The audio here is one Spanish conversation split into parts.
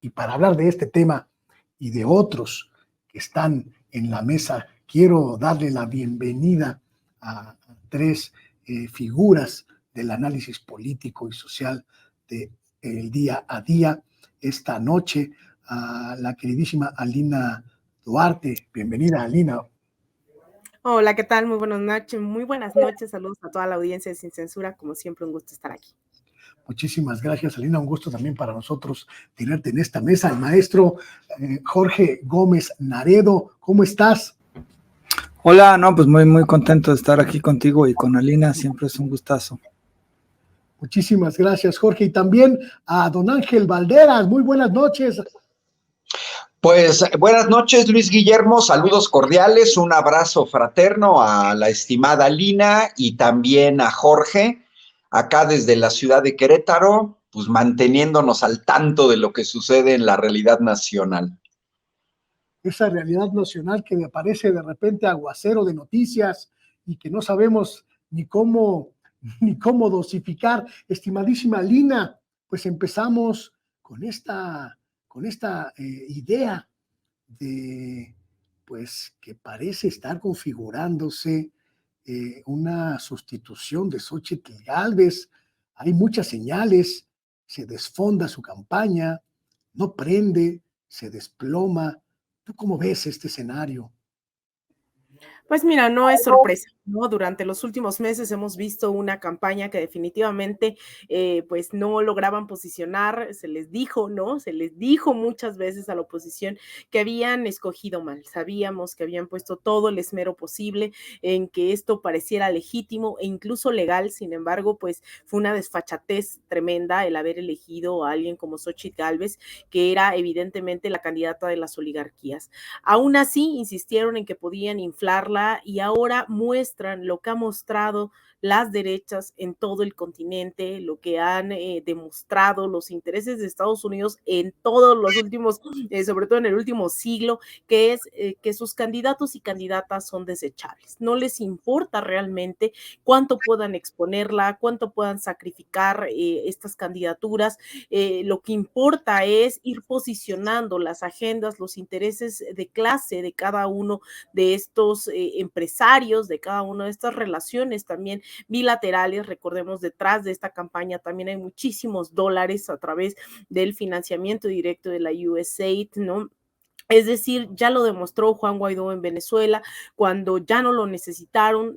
Y para hablar de este tema y de otros que están en la mesa, quiero darle la bienvenida a tres figuras del análisis político y social del día a día. Esta noche a la queridísima Alina Duarte. Bienvenida, Alina. Hola, ¿qué tal? Muy buenas noches, saludos a toda la audiencia de Sin Censura, como siempre un gusto estar aquí. Muchísimas gracias, Alina, un gusto también para nosotros tenerte en esta mesa. El maestro Jorge Gómez Naredo, ¿cómo estás? Hola, no, pues muy contento de estar aquí contigo y con Alina, siempre es un gustazo. Muchísimas gracias, Jorge, y también a don Ángel Valderas, muy buenas noches. Pues buenas noches, Luis Guillermo, saludos cordiales, un abrazo fraterno a la estimada Lina y también a Jorge, acá desde la ciudad de Querétaro, pues manteniéndonos al tanto de lo que sucede en la realidad nacional. Esa realidad nacional que me aparece de repente aguacero de noticias y que no sabemos ni cómo dosificar. Estimadísima Lina, pues empezamos con esta idea de, pues, que parece estar configurándose una sustitución de Xóchitl Gálvez. Hay muchas señales, se desfonda su campaña, no prende, se desploma. ¿Tú cómo ves este escenario? Pues mira, no es sorpresa, ¿no? Durante los últimos meses hemos visto una campaña que definitivamente pues no lograban posicionar, se les dijo, ¿no? Se les dijo muchas veces a la oposición que habían escogido mal, sabíamos que habían puesto todo el esmero posible en que esto pareciera legítimo e incluso legal, sin embargo, pues fue una desfachatez tremenda el haber elegido a alguien como Xóchitl Gálvez, que era evidentemente la candidata de las oligarquías. Aún así, insistieron en que podían inflarla y ahora muestran lo que ha mostrado las derechas en todo el continente, lo que han demostrado los intereses de Estados Unidos en todos los últimos, sobre todo en el último siglo, que es que sus candidatos y candidatas son desechables. No les importa realmente cuánto puedan exponerla, cuánto puedan sacrificar estas candidaturas. Lo que importa es ir posicionando las agendas, los intereses de clase de cada uno de estos empresarios, de cada una de estas relaciones también bilaterales. Recordemos, detrás de esta campaña también hay muchísimos dólares a través del financiamiento directo de la USAID, ¿no? Es decir, ya lo demostró Juan Guaidó en Venezuela, cuando ya no lo necesitaron,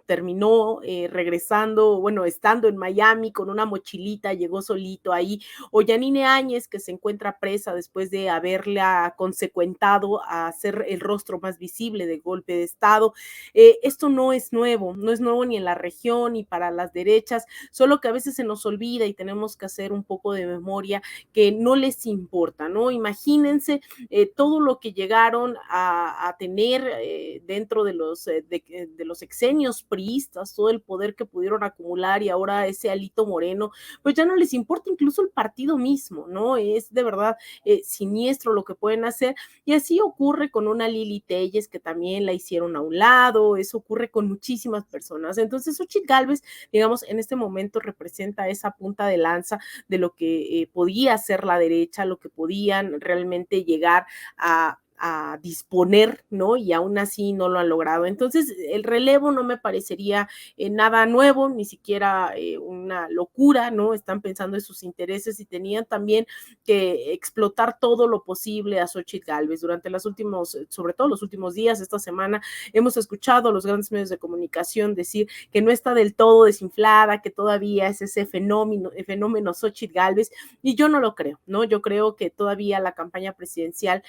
terminó regresando, bueno, estando en Miami con una mochilita, llegó solito ahí, o Yanine Áñez, que se encuentra presa después de haberla consecuentado a ser el rostro más visible del golpe de Estado. Esto no es nuevo ni en la región ni para las derechas, solo que a veces se nos olvida y tenemos que hacer un poco de memoria que no les importa, ¿no? Imagínense todo lo que llegaron a tener dentro de los exenios priistas, todo el poder que pudieron acumular, y ahora ese Alito Moreno, pues ya no les importa incluso el partido mismo, ¿no? Es de verdad siniestro lo que pueden hacer, y así ocurre con una Lili Telles, que también la hicieron a un lado. Eso ocurre con muchísimas personas. Entonces Xóchitl Gálvez, digamos, en este momento representa esa punta de lanza de lo que podía ser la derecha, lo que podían realmente llegar a disponer, ¿no? Y aún así no lo han logrado. Entonces, el relevo no me parecería nada nuevo, ni siquiera una locura, ¿no? Están pensando en sus intereses y tenían también que explotar todo lo posible a Xóchitl Gálvez. Durante sobre todo los últimos días, esta semana, hemos escuchado a los grandes medios de comunicación decir que no está del todo desinflada, que todavía es ese fenómeno Xóchitl Gálvez, y yo no lo creo, ¿no? Yo creo que todavía la campaña presidencial,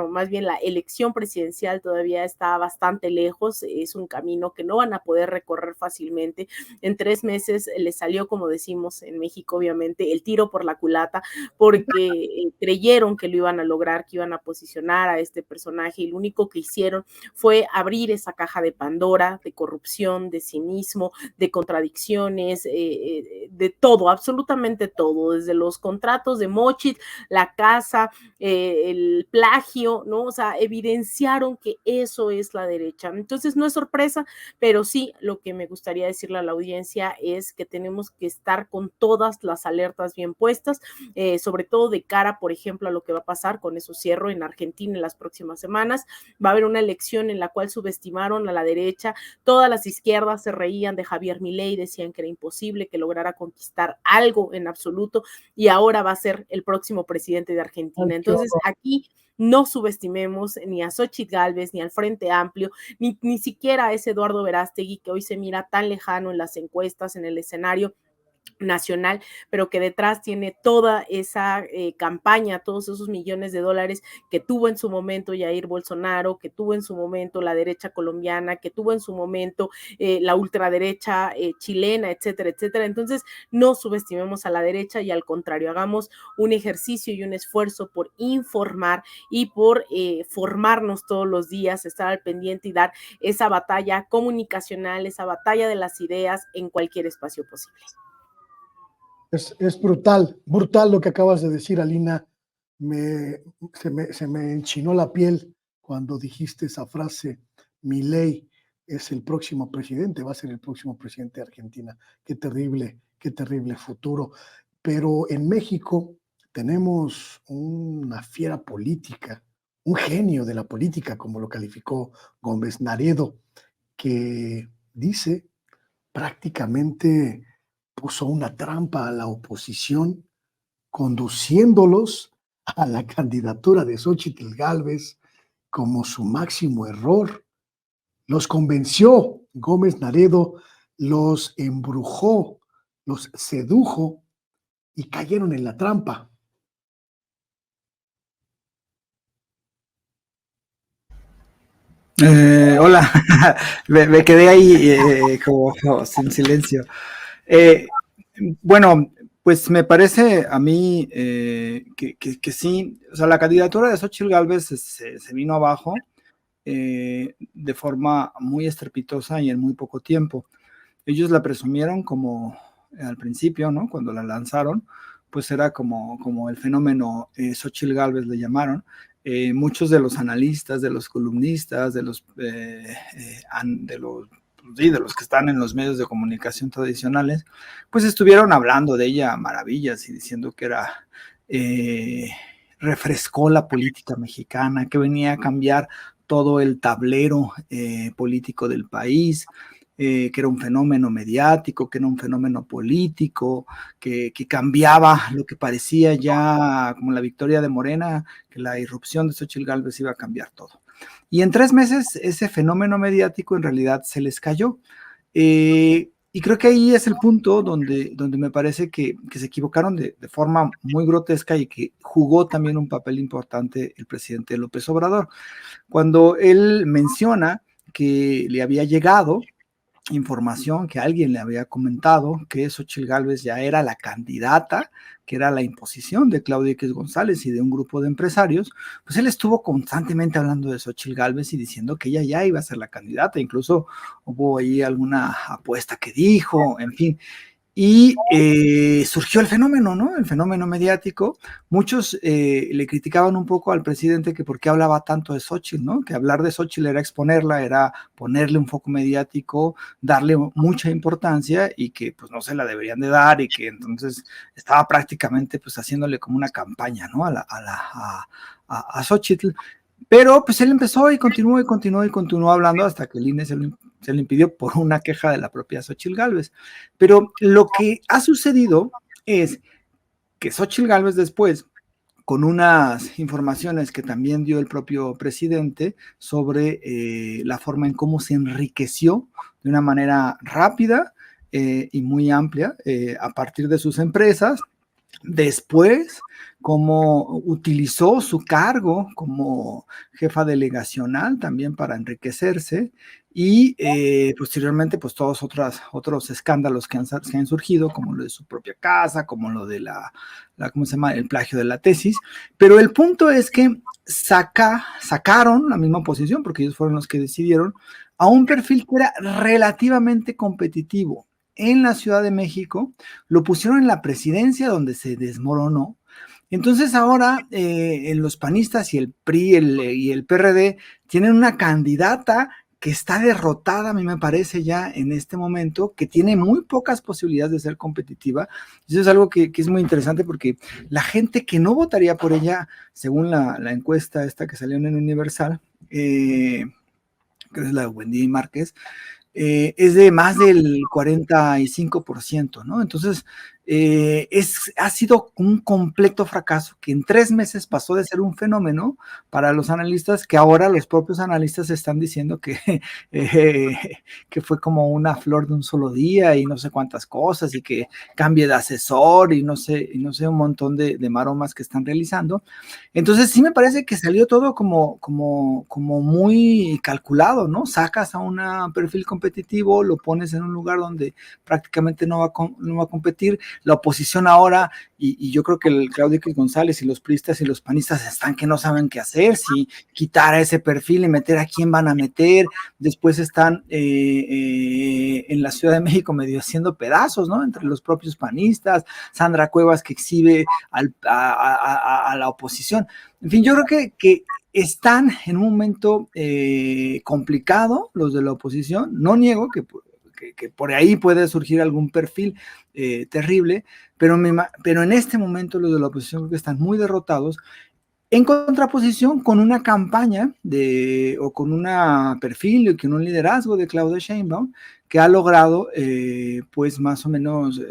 más bien la elección presidencial todavía está bastante lejos, es un camino que no van a poder recorrer fácilmente. En 3 meses les salió, como decimos en México, obviamente, el tiro por la culata, porque creyeron que lo iban a lograr, que iban a posicionar a este personaje, y lo único que hicieron fue abrir esa caja de Pandora, de corrupción, de cinismo, de contradicciones, de todo, absolutamente todo, desde los contratos de Mochit, la casa, el plagio, ¿no? O sea, evidenciaron que eso es la derecha. Entonces, no es sorpresa, pero sí lo que me gustaría decirle a la audiencia es que tenemos que estar con todas las alertas bien puestas, sobre todo de cara, por ejemplo, a lo que va a pasar, con eso cierro, en Argentina en las próximas semanas. Va a haber una elección en la cual subestimaron a la derecha, todas las izquierdas se reían de Javier Milei, decían que era imposible que lograra conquistar algo en absoluto, y ahora va a ser el próximo presidente de Argentina. Entonces, aquí no subestimemos ni a Xóchitl Gálvez, ni al Frente Amplio, ni siquiera a ese Eduardo Verástegui, que hoy se mira tan lejano en las encuestas, en el escenario nacional, pero que detrás tiene toda esa campaña, todos esos millones de dólares que tuvo en su momento Jair Bolsonaro, que tuvo en su momento la derecha colombiana, que tuvo en su momento la ultraderecha chilena, etcétera, etcétera. Entonces, no subestimemos a la derecha y al contrario, hagamos un ejercicio y un esfuerzo por informar y por formarnos todos los días, estar al pendiente y dar esa batalla comunicacional, esa batalla de las ideas en cualquier espacio posible. Es brutal, brutal lo que acabas de decir, Alina. Se me enchinó la piel cuando dijiste esa frase: Milei es el próximo presidente, va a ser el próximo presidente de Argentina. Qué terrible futuro. Pero en México tenemos una fiera política, un genio de la política, como lo calificó Gómez Naredo, que dice prácticamente puso una trampa a la oposición, conduciéndolos a la candidatura de Xóchitl Gálvez como su máximo error. Los convenció Gómez Naredo, los embrujó, los sedujo y cayeron en la trampa. Hola, me quedé ahí como sin silencio. Bueno, pues me parece a mí que sí, o sea, la candidatura de Xóchitl Gálvez se vino abajo de forma muy estrepitosa y en muy poco tiempo. Ellos la presumieron como al principio, ¿no? Cuando la lanzaron, pues era como el fenómeno Xóchitl Gálvez le llamaron. Muchos de los analistas, de los columnistas, de los que están en los medios de comunicación tradicionales, pues estuvieron hablando de ella maravillas y diciendo que refrescó la política mexicana, que venía a cambiar todo el tablero político del país, que era un fenómeno mediático, que era un fenómeno político, que cambiaba lo que parecía ya como la victoria de Morena, que la irrupción de Xóchitl Gálvez iba a cambiar todo. Y en 3 meses ese fenómeno mediático en realidad se les cayó. Y creo que ahí es el punto donde me parece que se equivocaron de forma muy grotesca y que jugó también un papel importante el presidente López Obrador. Cuando él menciona que le había llegado información, que alguien le había comentado que Xóchitl Gálvez ya era la candidata, que era la imposición de Claudia X González y de un grupo de empresarios, pues él estuvo constantemente hablando de Xóchitl Gálvez y diciendo que ella ya iba a ser la candidata. Incluso hubo ahí alguna apuesta que dijo, en fin. Y surgió el fenómeno, ¿no? El fenómeno mediático. Muchos le criticaban un poco al presidente que por qué hablaba tanto de Xóchitl, ¿no? Que hablar de Xóchitl era exponerla, era ponerle un foco mediático, darle mucha importancia y que pues no se la deberían de dar y que entonces estaba prácticamente pues haciéndole como una campaña, ¿no? A Xóchitl. Pero pues él empezó y continuó hablando hasta que el INE se le impidió por una queja de la propia Xóchitl Gálvez. Pero lo que ha sucedido es que Xóchitl Gálvez después, con unas informaciones que también dio el propio presidente sobre la forma en cómo se enriqueció de una manera rápida y muy amplia a partir de sus empresas. Después, cómo utilizó su cargo como jefa delegacional también para enriquecerse y posteriormente pues todos otros escándalos que han surgido, como lo de su propia casa, como lo de ¿cómo se llama? El plagio de la tesis. Pero el punto es que sacaron la misma posición, porque ellos fueron los que decidieron, a un perfil que era relativamente competitivo en la Ciudad de México, lo pusieron en la presidencia donde se desmoronó. Entonces ahora los panistas y el PRI y el PRD tienen una candidata que está derrotada, a mí me parece ya en este momento, que tiene muy pocas posibilidades de ser competitiva. Eso es algo que es muy interesante porque la gente que no votaría por ella, según la encuesta esta que salió en el Universal, que es la de Wendy Márquez, es de más del 45%, ¿no? Entonces, ha sido un completo fracaso que en 3 meses pasó de ser un fenómeno para los analistas, que ahora los propios analistas están diciendo que fue como una flor de un solo día y no sé cuántas cosas y que cambie de asesor y no sé un montón de maromas que están realizando. Entonces sí me parece que salió todo como muy calculado, ¿no? Sacas a un perfil competitivo, lo pones en un lugar donde prácticamente no va a competir. La oposición ahora, y yo creo que el Claudio X González y los priistas y los panistas están que no saben qué hacer, si quitar a ese perfil y meter a quién van a meter. Después están en la Ciudad de México medio haciendo pedazos, ¿no? Entre los propios panistas, Sandra Cuevas que exhibe a la oposición. En fin, yo creo que están en un momento complicado los de la oposición. No niego que por ahí puede surgir algún perfil terrible, pero en este momento los de la oposición creo que están muy derrotados, en contraposición con una campaña o con un perfil o con un liderazgo de Claudia Sheinbaum que ha logrado pues más o menos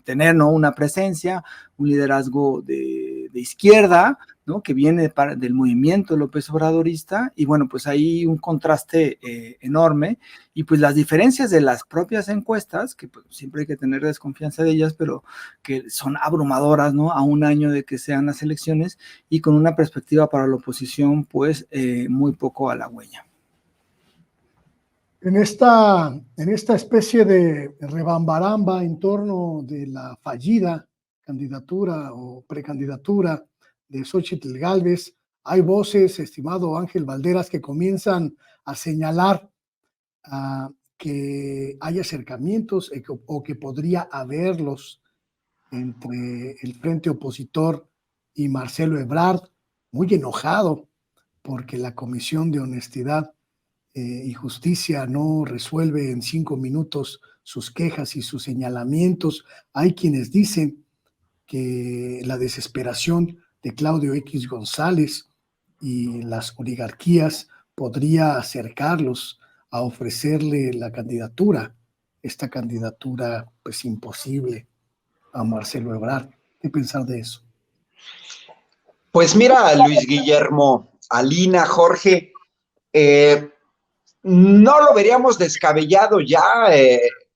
tener, ¿no?, una presencia, un liderazgo de izquierda, ¿no?, que viene del movimiento López Obradorista, y bueno, pues hay un contraste enorme, y pues las diferencias de las propias encuestas, que pues, siempre hay que tener desconfianza de ellas, pero que son abrumadoras, ¿no?, a un año de que sean las elecciones, y con una perspectiva para la oposición, pues muy poco halagüeña. En esta especie de rebambaramba en torno de la fallida candidatura o precandidatura de Xóchitl Gálvez, hay voces, estimado Ángel Valderas, que comienzan a señalar que hay acercamientos o que podría haberlos entre el frente opositor y Marcelo Ebrard, muy enojado porque la Comisión de Honestidad y Justicia no resuelve en 5 minutos sus quejas y sus señalamientos. Hay quienes dicen que la desesperación de Claudio X González y las oligarquías podría acercarlos a ofrecerle la candidatura, esta candidatura pues imposible a Marcelo Ebrard. ¿Qué pensar de eso? Pues mira, Luis Guillermo, Alina, Jorge, no lo veríamos descabellado ya.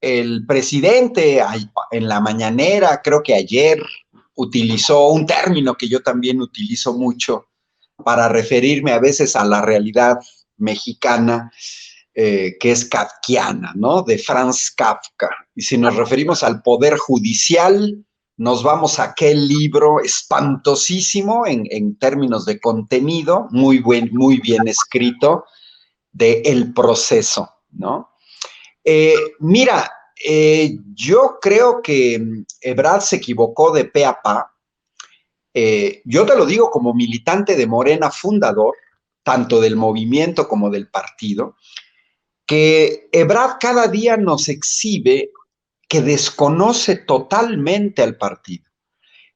El presidente en la mañanera, creo que ayer, utilizó un término que yo también utilizo mucho para referirme a veces a la realidad mexicana, que es kafkiana, ¿no? De Franz Kafka. Y si nos referimos al poder judicial, nos vamos a aquel libro espantosísimo en términos de contenido, muy bien escrito, de El Proceso, ¿no? Mira, yo creo que Ebrard se equivocó de pe a pa. Yo te lo digo como militante de Morena fundador, tanto del movimiento como del partido, que Ebrard cada día nos exhibe que desconoce totalmente al partido.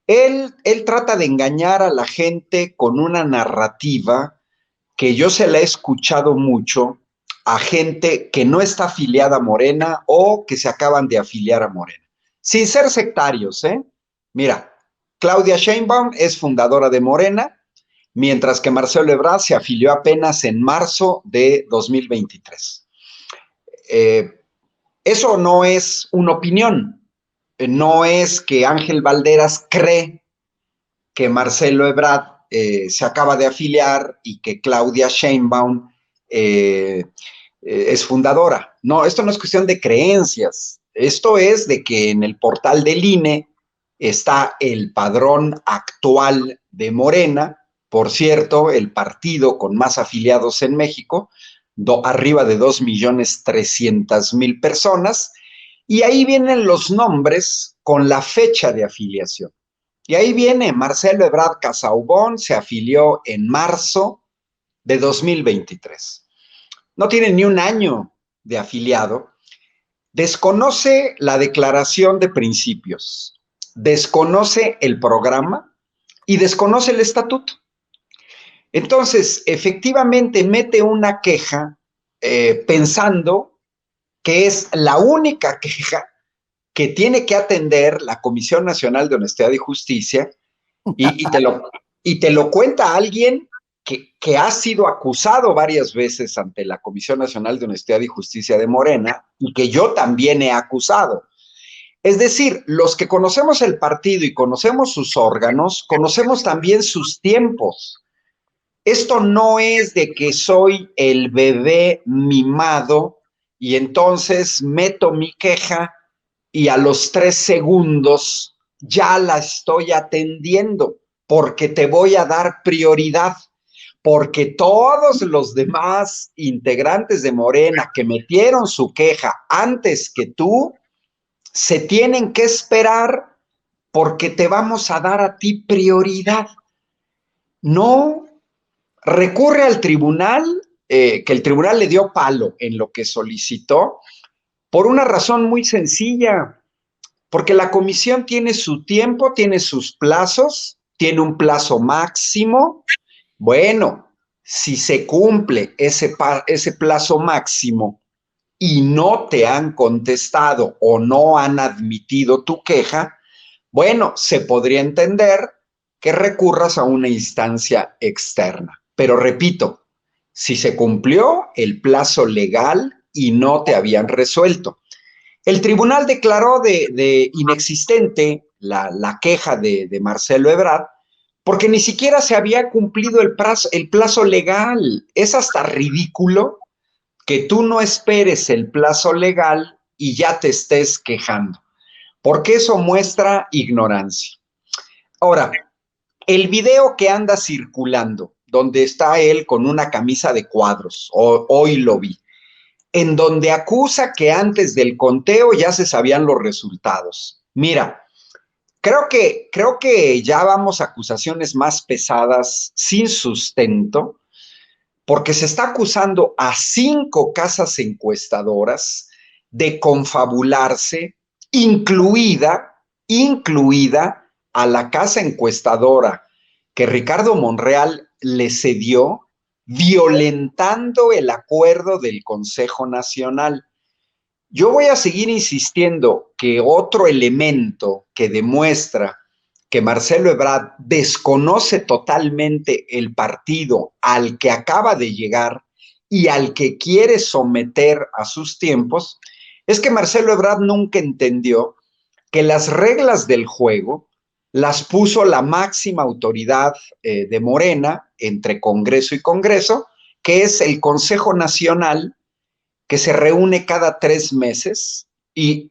Él trata de engañar a la gente con una narrativa que yo se la he escuchado mucho a gente que no está afiliada a Morena o que se acaban de afiliar a Morena. Sin ser sectarios, ¿eh? Mira, Claudia Sheinbaum es fundadora de Morena, mientras que Marcelo Ebrard se afilió apenas en marzo de 2023. Eso no es una opinión. No es que Ángel Valderas cree que Marcelo Ebrard se acaba de afiliar y que Claudia Sheinbaum es fundadora. No, esto no es cuestión de creencias. Esto es de que en el portal del INE está el padrón actual de Morena, por cierto, el partido con más afiliados en México, arriba de 2.300.000 personas, y ahí vienen los nombres con la fecha de afiliación. Y ahí viene Marcelo Ebrard Casaubon, se afilió en marzo de 2023. no tiene ni un año de afiliado, desconoce la declaración de principios, desconoce el programa y desconoce el estatuto. Entonces, efectivamente, mete una queja pensando que es la única queja que tiene que atender la Comisión Nacional de Honestidad y Justicia, y te lo cuenta alguien que ha sido acusado varias veces ante la Comisión Nacional de Honestidad y Justicia de Morena, y que yo también he acusado. Es decir, los que conocemos el partido y conocemos sus órganos, conocemos también sus tiempos. Esto no es de que soy el bebé mimado y entonces meto mi queja y a los 3 segundos ya la estoy atendiendo porque te voy a dar prioridad, porque todos los demás integrantes de Morena que metieron su queja antes que tú, se tienen que esperar porque te vamos a dar a ti prioridad. No. Recurre al tribunal, que el tribunal le dio palo en lo que solicitó, por una razón muy sencilla, porque la comisión tiene su tiempo, tiene sus plazos, tiene un plazo máximo. Bueno, si se cumple ese plazo máximo y no te han contestado o no han admitido tu queja, bueno, se podría entender que recurras a una instancia externa. Pero repito, si se cumplió el plazo legal y no te habían resuelto. El tribunal declaró de inexistente la queja de Marcelo Ebrard porque ni siquiera se había cumplido el plazo legal. Es hasta ridículo que tú no esperes el plazo legal y ya te estés quejando, porque eso muestra ignorancia. Ahora, el video que anda circulando, donde está él con una camisa de cuadros, hoy lo vi, en donde acusa que antes del conteo ya se sabían los resultados. Mira, creo que ya vamos a acusaciones más pesadas sin sustento, porque se está acusando a 5 casas encuestadoras de confabularse, incluida a la casa encuestadora que Ricardo Monreal le cedió, violentando el acuerdo del Consejo Nacional. Yo voy a seguir insistiendo que otro elemento que demuestra que Marcelo Ebrard desconoce totalmente el partido al que acaba de llegar y al que quiere someter a sus tiempos, es que Marcelo Ebrard nunca entendió que las reglas del juego las puso la máxima autoridad de Morena entre Congreso y Congreso, que es el Consejo Nacional, que se reúne cada 3 meses, y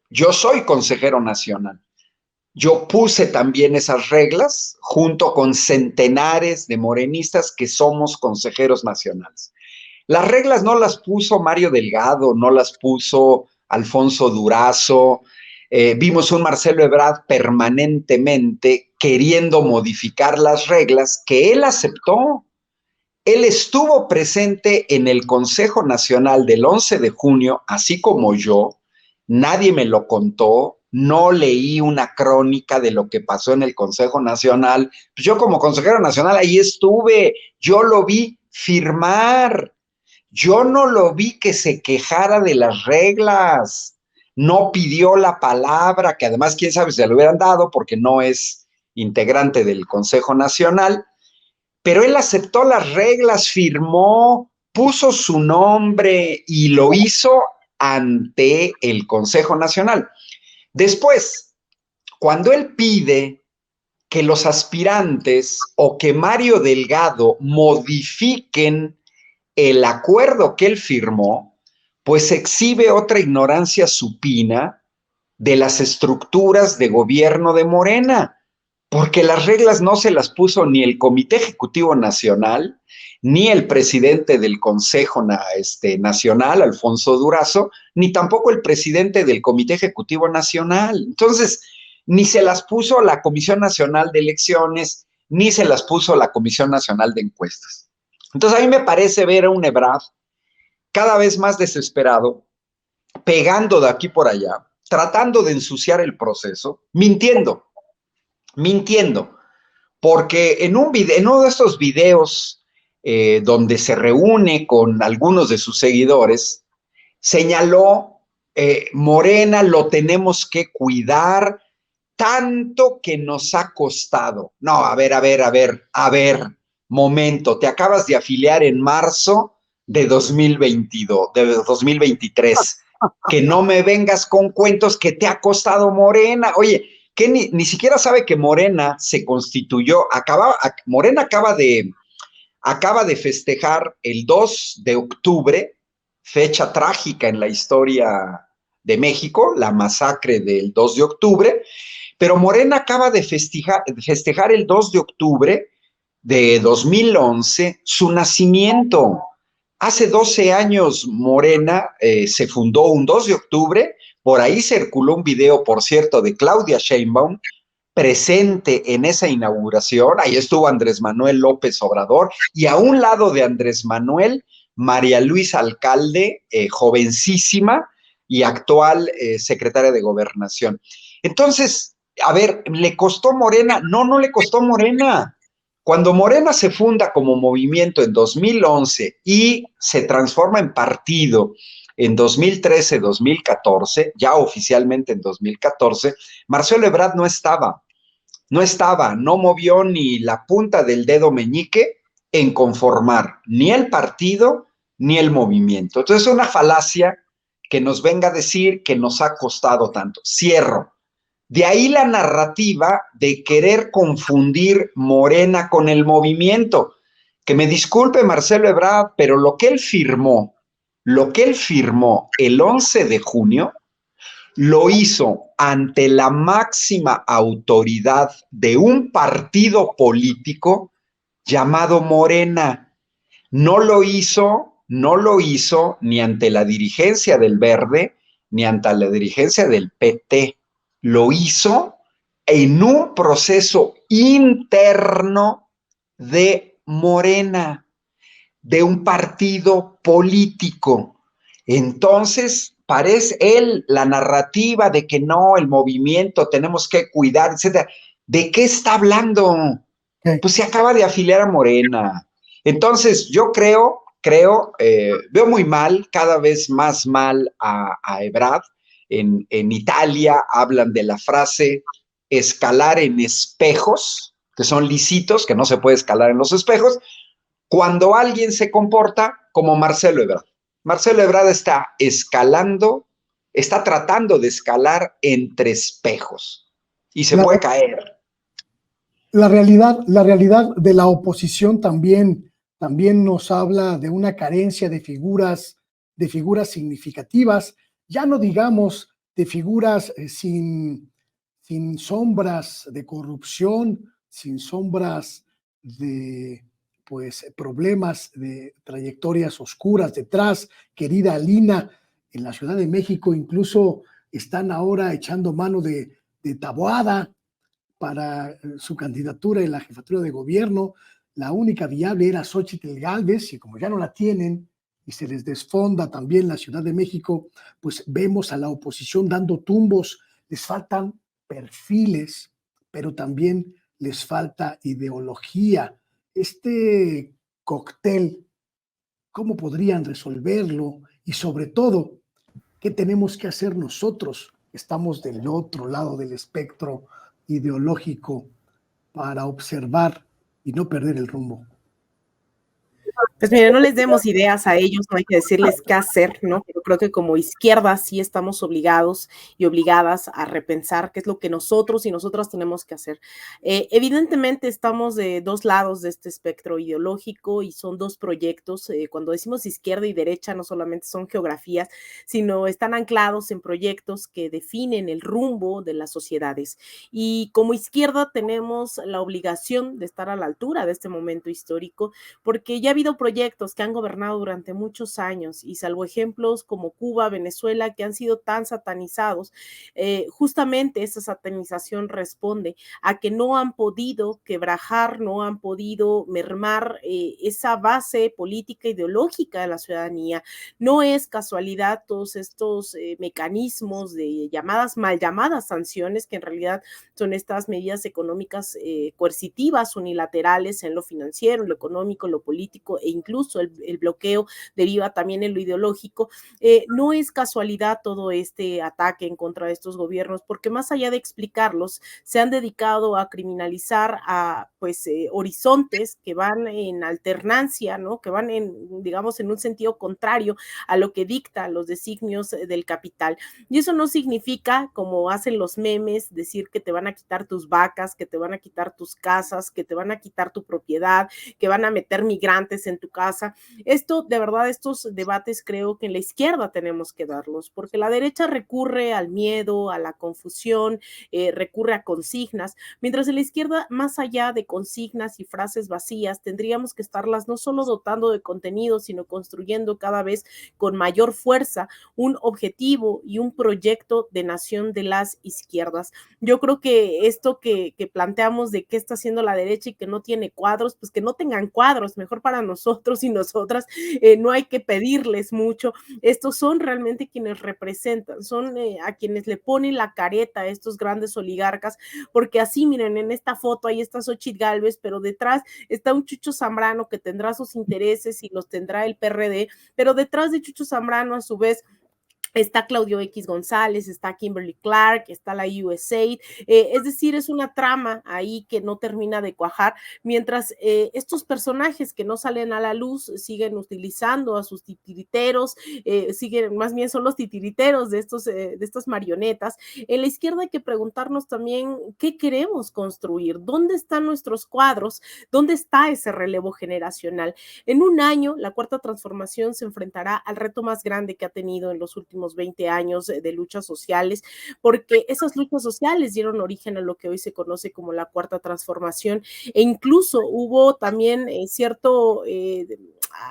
yo soy consejero nacional. Yo puse también esas reglas junto con centenares de morenistas que somos consejeros nacionales. Las reglas no las puso Mario Delgado, no las puso Alfonso Durazo. Vimos un Marcelo Ebrard permanentemente queriendo modificar las reglas que él aceptó. Él estuvo presente en el Consejo Nacional del 11 de junio, así como yo. Nadie me lo contó, no leí una crónica de lo que pasó en el Consejo Nacional. Pues yo como consejero nacional ahí estuve, yo lo vi firmar, yo no lo vi que se quejara de las reglas, no pidió la palabra, que además quién sabe si se lo hubieran dado porque no es integrante del Consejo Nacional, pero él aceptó las reglas, firmó, puso su nombre y lo hizo ante el Consejo Nacional. Después, cuando él pide que los aspirantes o que Mario Delgado modifiquen el acuerdo que él firmó, pues exhibe otra ignorancia supina de las estructuras de gobierno de Morena, porque las reglas no se las puso ni el Comité Ejecutivo Nacional, ni el presidente del Consejo Nacional, Alfonso Durazo, ni tampoco el presidente del Comité Ejecutivo Nacional. Entonces, ni se las puso la Comisión Nacional de Elecciones, ni se las puso la Comisión Nacional de Encuestas. Entonces, a mí me parece ver a un Ebrard cada vez más desesperado, pegando de aquí por allá, tratando de ensuciar el proceso, mintiendo, porque en uno de estos videos donde se reúne con algunos de sus seguidores, señaló, Morena lo tenemos que cuidar, tanto que nos ha costado. No, a ver, momento, te acabas de afiliar en marzo de 2022, de 2023. Que no me vengas con cuentos que te ha costado Morena. Oye, que ni siquiera sabe que Morena se constituyó, Morena acaba de festejar el 2 de octubre, fecha trágica en la historia de México, la masacre del 2 de octubre, pero Morena acaba de festejar el 2 de octubre de 2011 su nacimiento. Hace 12 años Morena se fundó un 2 de octubre, por ahí circuló un video, por cierto, de Claudia Sheinbaum, presente en esa inauguración. Ahí estuvo Andrés Manuel López Obrador y a un lado de Andrés Manuel, María Luisa Alcalde, jovencísima y actual secretaria de Gobernación. Entonces, a ver, ¿le costó Morena? No, no le costó Morena. Cuando Morena se funda como movimiento en 2011 y se transforma en partido en 2013-2014, ya oficialmente en 2014, Marcelo Ebrard no movió ni la punta del dedo meñique en conformar ni el partido ni el movimiento. Entonces es una falacia que nos venga a decir que nos ha costado tanto. Cierro. De ahí la narrativa de querer confundir Morena con el movimiento. Que me disculpe Marcelo Ebrard, pero lo que él firmó el 11 de junio, lo hizo ante la máxima autoridad de un partido político llamado Morena. No lo hizo ni ante la dirigencia del Verde, ni ante la dirigencia del PT. Lo hizo en un proceso interno de Morena, de un partido político. Entonces, parece la narrativa de que no, el movimiento, tenemos que cuidar, etcétera. ¿De qué está hablando? Pues se acaba de afiliar a Morena. Entonces, yo veo muy mal, cada vez más mal a Ebrard. En Italia hablan de la frase escalar en espejos, que son lisitos, que no se puede escalar en los espejos, cuando alguien se comporta como Marcelo Ebrard. Marcelo Ebrard está tratando de escalar entre espejos y se puede caer. La realidad de la oposición también nos habla de una carencia de figuras significativas, ya no digamos de figuras sin sombras de corrupción, sin sombras de problemas de trayectorias oscuras detrás. Querida Alina, en la Ciudad de México incluso están ahora echando mano de Taboada para su candidatura en la jefatura de gobierno. La única viable era Xóchitl Gálvez, y como ya no la tienen y se les desfonda también la Ciudad de México, pues vemos a la oposición dando tumbos. Les faltan perfiles, pero también les falta ideología. Este cóctel, ¿cómo podrían resolverlo? Y sobre todo, ¿qué tenemos que hacer nosotros? Estamos del otro lado del espectro ideológico para observar y no perder el rumbo. Pues mire, no les demos ideas a ellos, no hay que decirles qué hacer, ¿no? Pero creo que como izquierda sí estamos obligados y obligadas a repensar qué es lo que nosotros y nosotras tenemos que hacer. Evidentemente estamos de dos lados de este espectro ideológico y son dos proyectos. Cuando decimos izquierda y derecha no solamente son geografías, sino están anclados en proyectos que definen el rumbo de las sociedades. Y como izquierda tenemos la obligación de estar a la altura de este momento histórico, porque ya ha habido proyectos proyectos que han gobernado durante muchos años y salvo ejemplos como Cuba, Venezuela, que han sido tan satanizados, justamente esa satanización responde a que no han podido quebrajar, no han podido mermar esa base política ideológica de la ciudadanía. No es casualidad todos estos mecanismos de llamadas, mal llamadas sanciones, que en realidad son estas medidas económicas coercitivas, unilaterales en lo financiero, en lo económico, en lo político, e incluso el bloqueo deriva también en lo ideológico. No es casualidad todo este ataque en contra de estos gobiernos, porque más allá de explicarlos, se han dedicado a criminalizar a pues horizontes que van en alternancia, ¿no? Que van en, digamos, en un sentido contrario a lo que dictan los designios del capital. Y eso no significa, como hacen los memes, decir que te van a quitar tus vacas, que te van a quitar tus casas, que te van a quitar tu propiedad, que van a meter migrantes en tu casa. Esto, de verdad, estos debates creo que en la izquierda tenemos que darlos, porque la derecha recurre al miedo, a la confusión, recurre a consignas, mientras en la izquierda, más allá de consignas y frases vacías, tendríamos que estarlas no solo dotando de contenido, sino construyendo cada vez con mayor fuerza un objetivo y un proyecto de nación de las izquierdas. Yo creo que esto que planteamos de qué está haciendo la derecha y que no tiene cuadros, pues que no tengan cuadros, mejor para nosotros y nosotras, no hay que pedirles mucho. Estos son realmente quienes representan, son a quienes le ponen la careta a estos grandes oligarcas, porque así, miren, en esta foto ahí está Xochitl Gálvez, pero detrás está un Chucho Zambrano que tendrá sus intereses y los tendrá el PRD, pero detrás de Chucho Zambrano, a su vez, está Claudio X González, está Kimberly Clark, está la USAID, es decir, es una trama ahí que no termina de cuajar, mientras estos personajes que no salen a la luz siguen utilizando a sus titiriteros, siguen, más bien son los titiriteros de estas marionetas. En la izquierda hay que preguntarnos también qué queremos construir, dónde están nuestros cuadros, dónde está ese relevo generacional. En un año, la Cuarta Transformación se enfrentará al reto más grande que ha tenido en los últimos 20 años de luchas sociales, porque esas luchas sociales dieron origen a lo que hoy se conoce como la Cuarta Transformación, e incluso hubo también cierto,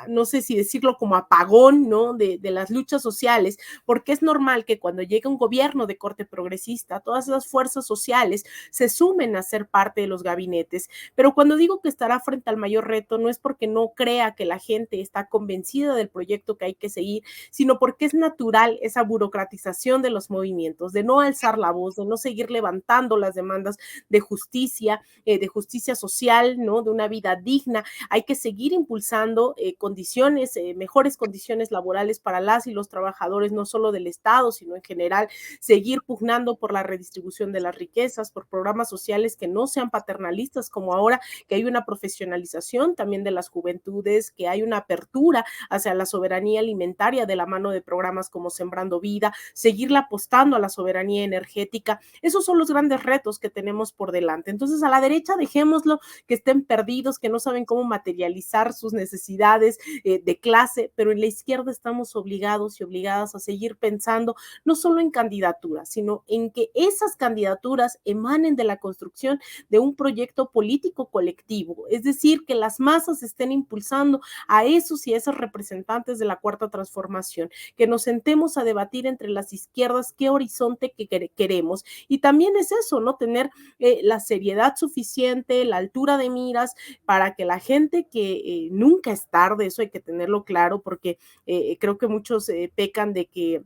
no sé si decirlo como apagón, ¿no? De las luchas sociales, porque es normal que cuando llega un gobierno de corte progresista, todas esas fuerzas sociales se sumen a ser parte de los gabinetes, pero cuando digo que estará frente al mayor reto, no es porque no crea que la gente está convencida del proyecto que hay que seguir, sino porque es natural esa burocratización de los movimientos, de no alzar la voz, de no seguir levantando las demandas de justicia social, ¿no? De una vida digna. Hay que seguir impulsando condiciones, mejores condiciones laborales para las y los trabajadores, no solo del Estado, sino en general, seguir pugnando por la redistribución de las riquezas, por programas sociales que no sean paternalistas, como ahora, que hay una profesionalización también de las juventudes, que hay una apertura hacia la soberanía alimentaria de la mano de programas como Sembrando Vida, seguirle apostando a la soberanía energética. Esos son los grandes retos que tenemos por delante. Entonces, a la derecha dejémoslo, que estén perdidos, que no saben cómo materializar sus necesidades de clase, pero en la izquierda estamos obligados y obligadas a seguir pensando no solo en candidaturas, sino en que esas candidaturas emanen de la construcción de un proyecto político colectivo, es decir, que las masas estén impulsando a esos y esas representantes de la Cuarta Transformación, que nos sentemos a debatir entre las izquierdas qué horizonte que queremos. Y también es eso, ¿no? Tener la seriedad suficiente, la altura de miras para que la gente que nunca es tarde, eso hay que tenerlo claro, porque creo que muchos pecan de que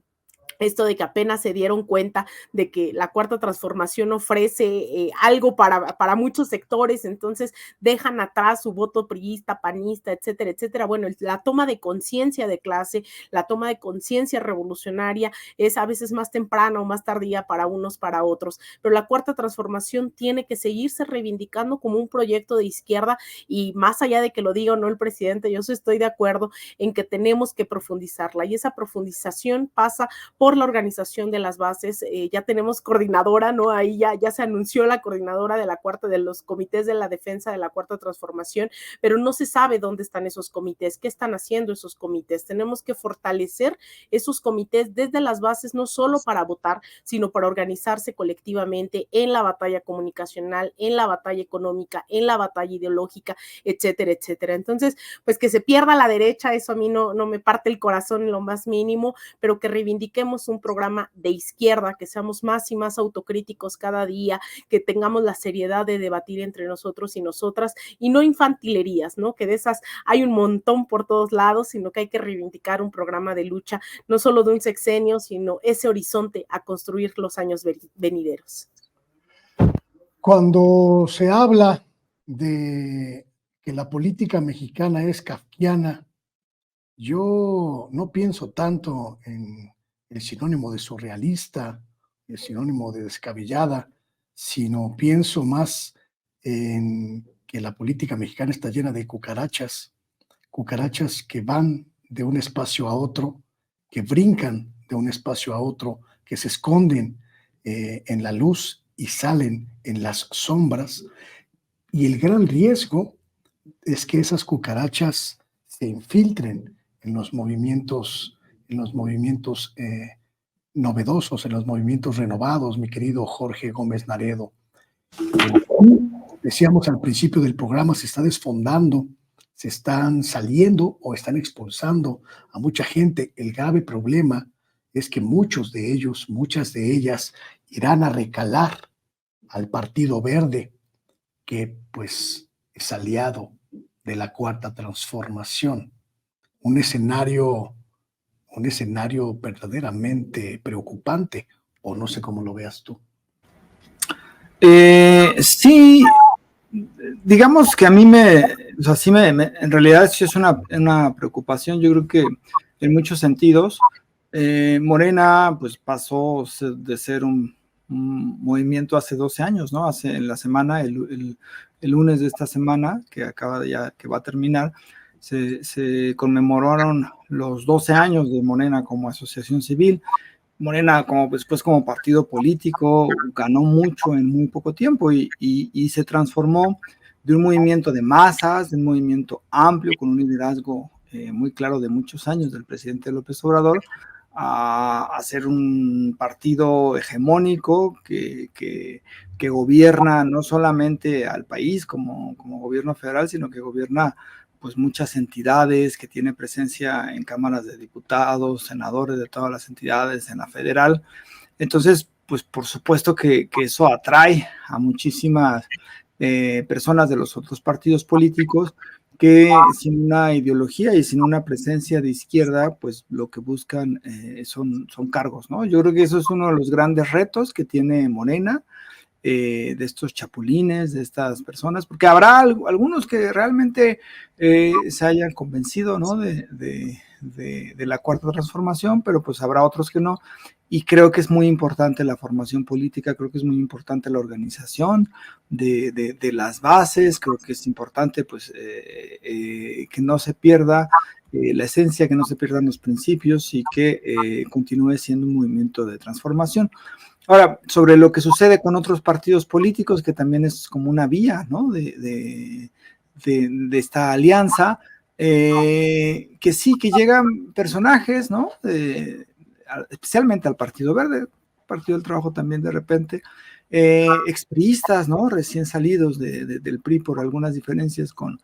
esto de que apenas se dieron cuenta de que la Cuarta Transformación ofrece algo para muchos sectores, entonces dejan atrás su voto priista, panista, etcétera, etcétera. Bueno, la toma de conciencia de clase, la toma de conciencia revolucionaria es a veces más temprana o más tardía para unos, para otros, pero la Cuarta Transformación tiene que seguirse reivindicando como un proyecto de izquierda y más allá de que lo diga o no el presidente, yo estoy de acuerdo en que tenemos que profundizarla y esa profundización pasa por por la organización de las bases. Ya tenemos coordinadora, ¿no? Ahí ya se anunció la coordinadora de los comités de la defensa de la Cuarta Transformación, pero no se sabe dónde están esos comités, qué están haciendo esos comités. Tenemos que fortalecer esos comités desde las bases, no solo para votar, sino para organizarse colectivamente en la batalla comunicacional, en la batalla económica, en la batalla ideológica, etcétera, etcétera. Entonces, pues que se pierda la derecha, eso a mí no me parte el corazón en lo más mínimo, pero que reivindiquemos un programa de izquierda, que seamos más y más autocríticos cada día, que tengamos la seriedad de debatir entre nosotros y nosotras, y no infantilerías, ¿no? Que de esas hay un montón por todos lados, sino que hay que reivindicar un programa de lucha, no solo de un sexenio, sino ese horizonte a construir los años venideros. Cuando se habla de que la política mexicana es kafkiana, yo no pienso tanto en el sinónimo de surrealista, el sinónimo de descabellada, sino pienso más en que la política mexicana está llena de cucarachas que van de un espacio a otro, que brincan de un espacio a otro, que se esconden en la luz y salen en las sombras. Y el gran riesgo es que esas cucarachas se infiltren en los movimientos novedosos, en los movimientos renovados, mi querido Jorge Gómez Naredo. Decíamos al principio del programa, se está desfondando, se están saliendo o están expulsando a mucha gente. El grave problema es que muchos de ellos, muchas de ellas, irán a recalar al Partido Verde, que pues es aliado de la Cuarta Transformación. Un escenario verdaderamente preocupante, o no sé cómo lo veas tú. Sí, digamos que a mí en realidad sí es una preocupación. Yo creo que en muchos sentidos Morena pues pasó de ser un movimiento hace 12 años, ¿no? En la semana, el lunes de esta semana, que va a terminar, se conmemoraron los 12 años de Morena como asociación civil. Morena como partido político ganó mucho en muy poco tiempo y se transformó de un movimiento de masas, de un movimiento amplio con un liderazgo muy claro de muchos años del presidente López Obrador, a ser un partido hegemónico que gobierna no solamente al país como gobierno federal, sino que gobierna pues muchas entidades, que tiene presencia en cámaras de diputados, senadores de todas las entidades, en la federal. Entonces, pues por supuesto que eso atrae a muchísimas personas de los otros partidos políticos que sin una ideología y sin una presencia de izquierda, pues lo que buscan son cargos, ¿no? Yo creo que eso es uno de los grandes retos que tiene Morena, de estos chapulines, de estas personas, porque habrá algunos que realmente se hayan convencido, ¿no? de la Cuarta Transformación, pero pues habrá otros que no, y creo que es muy importante la formación política, creo que es muy importante la organización de las bases, creo que es importante pues que no se pierda la esencia, que no se pierdan los principios y que continúe siendo un movimiento de transformación. Ahora, sobre lo que sucede con otros partidos políticos, que también es como una vía, ¿no? de esta alianza, que sí, que llegan personajes, ¿no? Especialmente al Partido Verde, Partido del Trabajo también de repente, expriistas, ¿no? Recién salidos del PRI por algunas diferencias con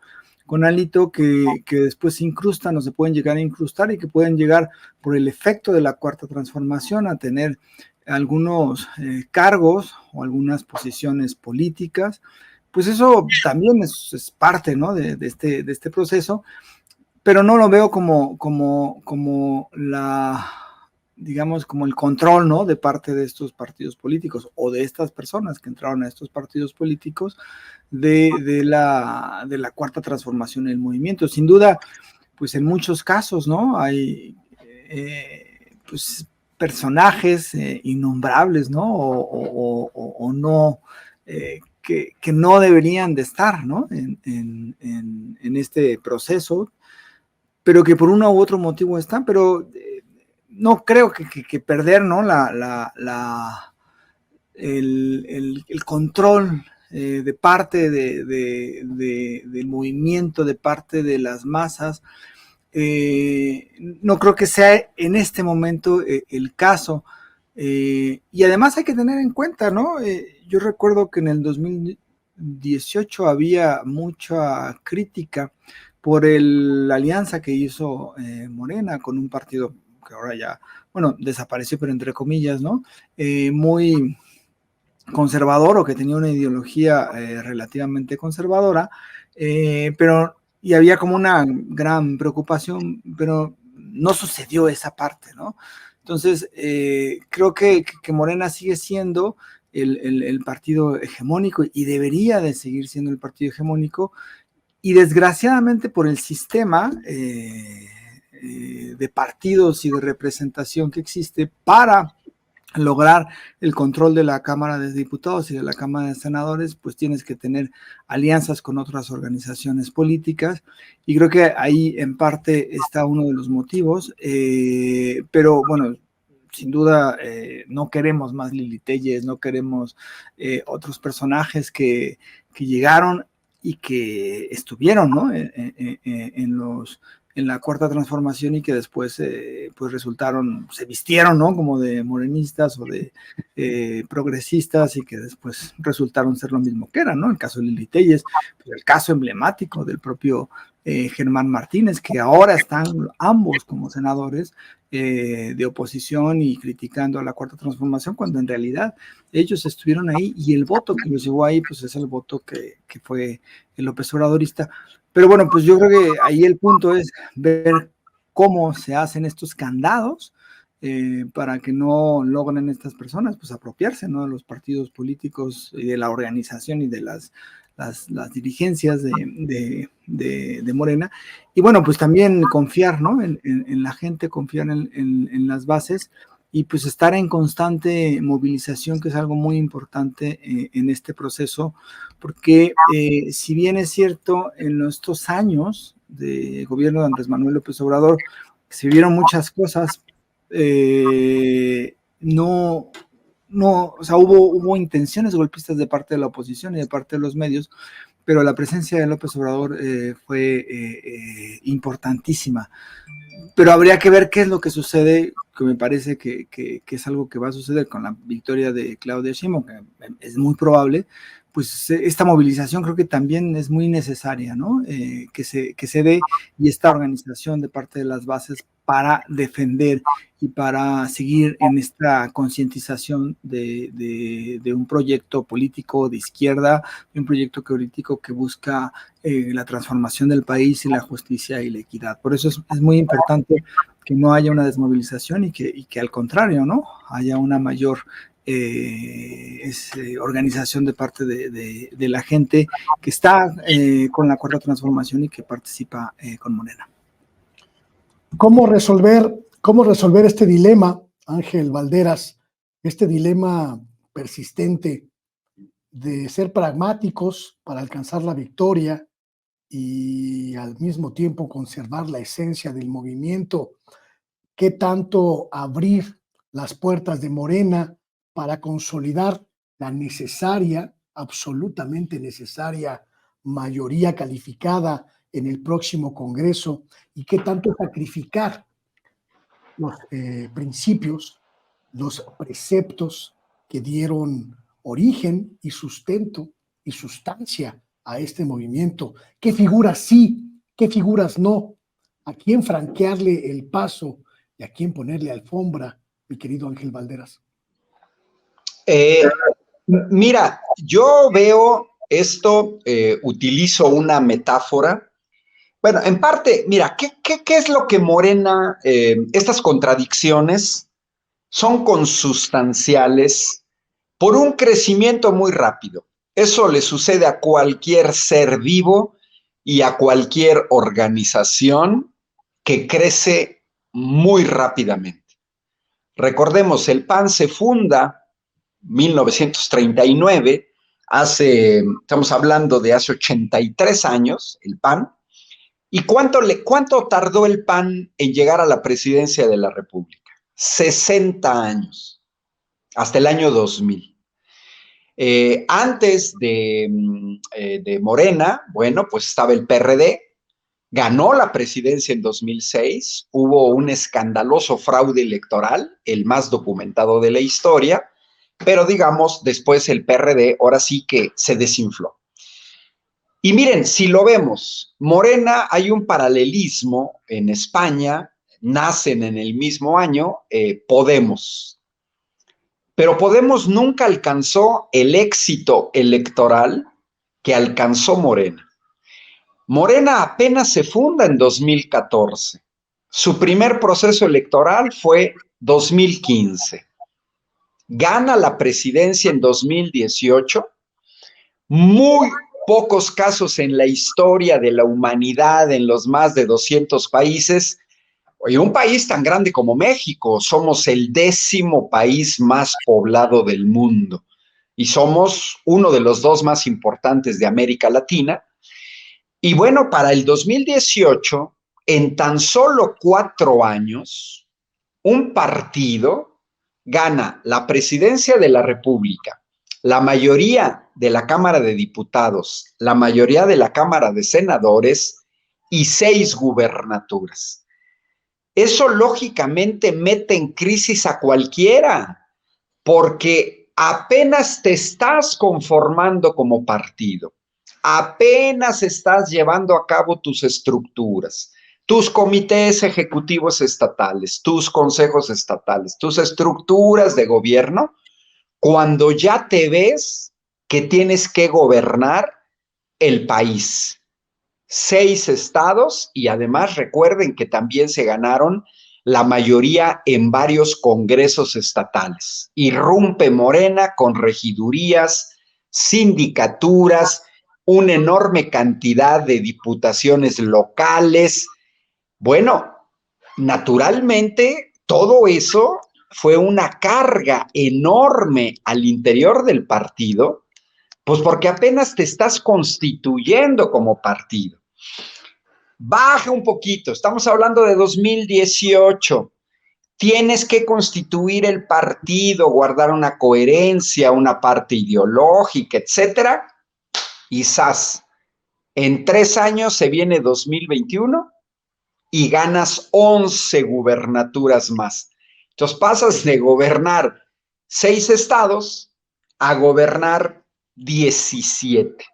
Alito, que después se incrustan o se pueden llegar a incrustar y que pueden llegar por el efecto de la Cuarta Transformación a tener algunos cargos o algunas posiciones políticas. Pues eso también es parte, ¿no? de este proceso, pero no lo veo como digamos, como el control, ¿no? De parte de estos partidos políticos o de estas personas que entraron a estos partidos políticos de la Cuarta Transformación en el movimiento. Sin duda, pues en muchos casos, ¿no? Hay pues personajes innombrables, ¿no? O no, que no deberían de estar, ¿no? En este proceso, pero que por uno u otro motivo están, pero no creo que perder, ¿no? El control de parte del movimiento, de parte de las masas. No creo que sea en este momento el caso. Y además hay que tener en cuenta, ¿no? Yo recuerdo que en el 2018 había mucha crítica por la alianza que hizo Morena con un partido que ahora ya, bueno, desapareció, pero entre comillas, ¿no? Muy conservador, o que tenía una ideología relativamente conservadora, pero y había como una gran preocupación, pero no sucedió esa parte, ¿no? Entonces, creo que Morena sigue siendo el partido hegemónico y debería de seguir siendo el partido hegemónico, y desgraciadamente por el sistema de partidos y de representación que existe para lograr el control de la Cámara de Diputados y de la Cámara de Senadores, pues tienes que tener alianzas con otras organizaciones políticas, y creo que ahí en parte está uno de los motivos, pero bueno, sin duda no queremos más Lili Téllez, no queremos otros personajes que llegaron y que estuvieron, ¿no? En la Cuarta Transformación, y que después pues resultaron, se vistieron, ¿no? Como de morenistas o de progresistas, y que después resultaron ser lo mismo que eran, ¿no? El caso de Lili Téllez, pues el caso emblemático del propio Germán Martínez, que ahora están ambos como senadores de oposición y criticando a la Cuarta Transformación, cuando en realidad ellos estuvieron ahí, y el voto que los llevó ahí pues es el voto que fue el López Obradorista. Pero bueno, pues yo creo que ahí el punto es ver cómo se hacen estos candados para que no logren estas personas pues apropiarse, ¿no? De los partidos políticos y de la organización y de las dirigencias de Morena. Y bueno, pues también confiar, ¿no? En la gente, confiar en las bases, y pues estar en constante movilización, que es algo muy importante en este proceso, porque si bien es cierto, en estos años de gobierno de Andrés Manuel López Obrador se vieron muchas cosas, o sea, hubo intenciones golpistas de parte de la oposición y de parte de los medios, pero la presencia de López Obrador fue importantísima. Pero habría que ver qué es lo que sucede, que me parece que es algo que va a suceder con la victoria de Claudia Sheinbaum, que es muy probable. Pues esta movilización creo que también es muy necesaria, ¿no? Que se dé, y esta organización de parte de las bases para defender y para seguir en esta concientización de un proyecto político de izquierda, de un proyecto político que busca la transformación del país y la justicia y la equidad. Por eso es muy importante que no haya una desmovilización, y que al contrario, ¿no? Haya una mayor organización de parte de la gente que está con la Cuarta Transformación y que participa con Morena. ¿Cómo resolver este dilema, Ángel Valderas, este dilema persistente de ser pragmáticos para alcanzar la victoria y al mismo tiempo conservar la esencia del movimiento? ¿Qué tanto abrir las puertas de Morena para consolidar la necesaria, absolutamente necesaria mayoría calificada en el próximo Congreso, y qué tanto sacrificar los principios, los preceptos que dieron origen y sustento y sustancia a este movimiento? ¿Qué figuras sí, qué figuras no? ¿A quién franquearle el paso y a quién ponerle alfombra, mi querido Ángel Valderas? Mira, yo veo esto, utilizo una metáfora. Bueno, en parte, mira, ¿qué es lo que Morena, estas contradicciones son consustanciales por un crecimiento muy rápido? Eso le sucede a cualquier ser vivo y a cualquier organización que crece muy rápidamente. Recordemos, el PAN se funda en 1939, estamos hablando de hace 83 años, el PAN. ¿Y cuánto tardó el PAN en llegar a la presidencia de la República? 60 años, hasta el año 2000. Antes de Morena, bueno, pues estaba el PRD, ganó la presidencia en 2006, hubo un escandaloso fraude electoral, el más documentado de la historia, pero digamos, después el PRD ahora sí que se desinfló. Y miren, si lo vemos, Morena, hay un paralelismo en España, nacen en el mismo año, Podemos. Pero Podemos nunca alcanzó el éxito electoral que alcanzó Morena. Morena apenas se funda en 2014. Su primer proceso electoral fue 2015. Gana la presidencia en 2018. Muy pocos casos en la historia de la humanidad, en los más de 200 países, y un país tan grande como México. Somos el 10º país más poblado del mundo y somos uno de los 2 más importantes de América Latina. Y bueno, para el 2018, en tan solo 4 años, un partido gana la presidencia de la República, la mayoría de la Cámara de Diputados, la mayoría de la Cámara de Senadores y 6 gubernaturas. Eso lógicamente mete en crisis a cualquiera, porque apenas te estás conformando como partido, apenas estás llevando a cabo tus estructuras, tus comités ejecutivos estatales, tus consejos estatales, tus estructuras de gobierno, cuando ya te ves que tienes que gobernar el país. 6 estados y además recuerden que también se ganaron la mayoría en varios congresos estatales. Irrumpe Morena con regidurías, sindicaturas, una enorme cantidad de diputaciones locales. Bueno, naturalmente todo eso fue una carga enorme al interior del partido, pues porque apenas te estás constituyendo como partido. Baja un poquito, estamos hablando de 2018. Tienes que constituir el partido, guardar una coherencia, una parte ideológica, etcétera. Y ¡zas! En 3 años se viene 2021 y ganas 11 gubernaturas más. Entonces pasas de gobernar 6 estados a gobernar 17.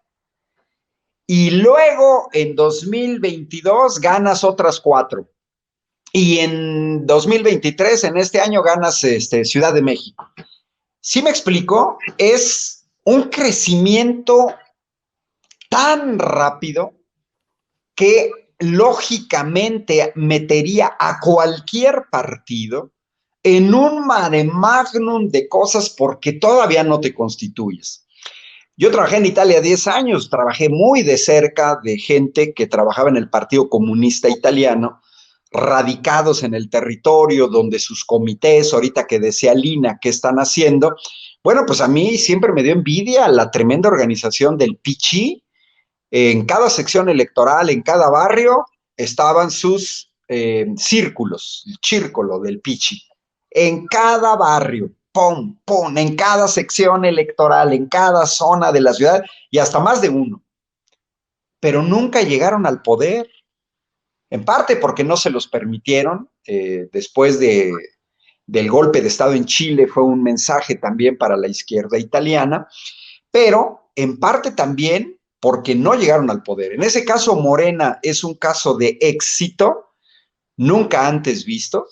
Y luego en 2022 ganas otras 4. Y en 2023, en este año, ganas Ciudad de México. ¿Sí me explico? Es un crecimiento tan rápido que lógicamente metería a cualquier partido en un mare magnum de cosas porque todavía no te constituyes. Yo trabajé en Italia 10 años, trabajé muy de cerca de gente que trabajaba en el Partido Comunista Italiano, radicados en el territorio, donde sus comités, ahorita que decía Lina, ¿qué están haciendo? Bueno, pues a mí siempre me dio envidia la tremenda organización del PC. En cada sección electoral, en cada barrio, estaban sus círculos, el círculo del PC. En cada barrio. Pum, pum, en cada sección electoral, en cada zona de la ciudad y hasta más de uno. Pero nunca llegaron al poder, en parte porque no se los permitieron. Después del golpe de Estado en Chile fue un mensaje también para la izquierda italiana, pero en parte también porque no llegaron al poder. En ese caso, Morena es un caso de éxito nunca antes visto.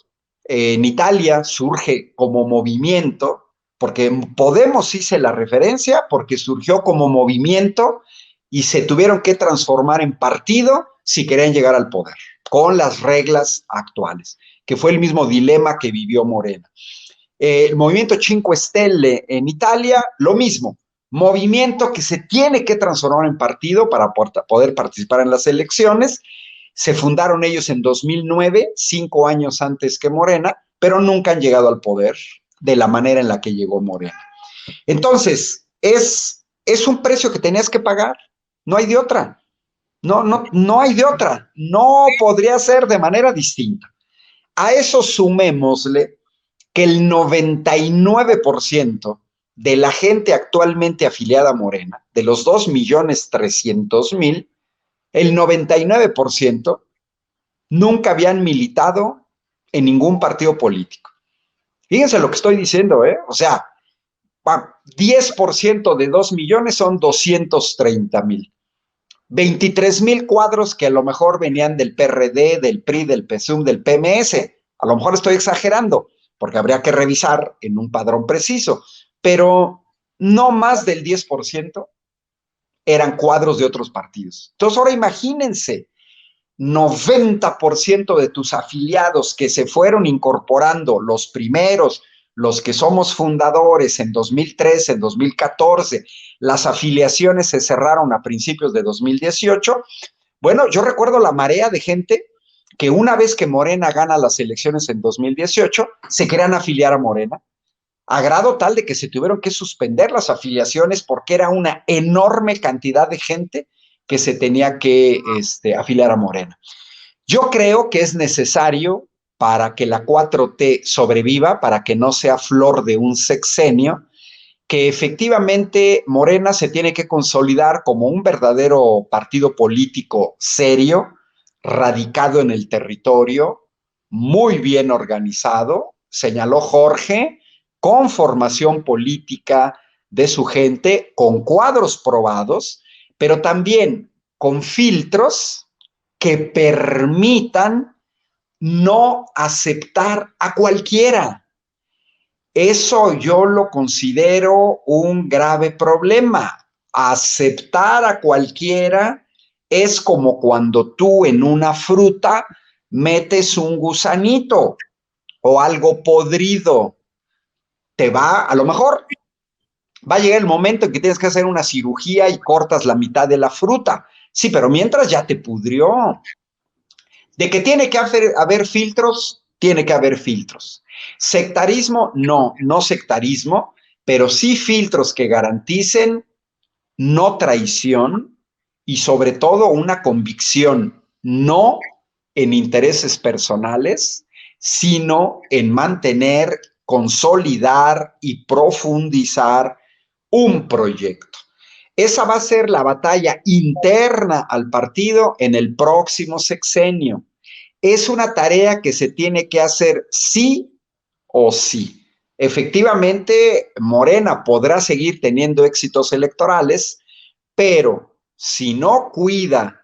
En Italia surge como movimiento, porque Podemos hice la referencia, porque surgió como movimiento y se tuvieron que transformar en partido si querían llegar al poder, con las reglas actuales, que fue el mismo dilema que vivió Morena. El movimiento Cinque Stelle en Italia, lo mismo, movimiento que se tiene que transformar en partido para poder participar en las elecciones. Se fundaron ellos en 2009, 5 años antes que Morena, pero nunca han llegado al poder de la manera en la que llegó Morena. Entonces, es un precio que tenías que pagar, no hay de otra. No hay de otra, no podría ser de manera distinta. A eso sumémosle que el 99% de la gente actualmente afiliada a Morena, de los 2.300.000, el 99% nunca habían militado en ningún partido político. Fíjense lo que estoy diciendo, ¿eh? O sea, 10% de 2 millones son 230.000. 23.000 cuadros que a lo mejor venían del PRD, del PRI, del PSUM, del PMS. A lo mejor estoy exagerando, porque habría que revisar en un padrón preciso, pero no más del 10% eran cuadros de otros partidos. Entonces ahora imagínense, 90% de tus afiliados que se fueron incorporando, los primeros, los que somos fundadores en 2013, en 2014, las afiliaciones se cerraron a principios de 2018. Bueno, yo recuerdo la marea de gente que una vez que Morena gana las elecciones en 2018, se querían afiliar a Morena, a grado tal de que se tuvieron que suspender las afiliaciones porque era una enorme cantidad de gente que se tenía que afiliar a Morena. Yo creo que es necesario para que la 4T sobreviva, para que no sea flor de un sexenio, que efectivamente Morena se tiene que consolidar como un verdadero partido político serio, radicado en el territorio, muy bien organizado, señaló Jorge, con formación política de su gente, con cuadros probados, pero también con filtros que permitan no aceptar a cualquiera. Eso yo lo considero un grave problema. Aceptar a cualquiera es como cuando tú en una fruta metes un gusanito o algo podrido. A lo mejor va a llegar el momento en que tienes que hacer una cirugía y cortas la mitad de la fruta. Sí, pero mientras ya te pudrió. De que tiene que haber filtros, tiene que haber filtros. Sectarismo, no sectarismo, pero sí filtros que garanticen no traición y sobre todo una convicción, no en intereses personales, sino en mantener, consolidar y profundizar un proyecto. Esa va a ser la batalla interna al partido en el próximo sexenio. Es una tarea que se tiene que hacer sí o sí. Efectivamente, Morena podrá seguir teniendo éxitos electorales, pero si no cuida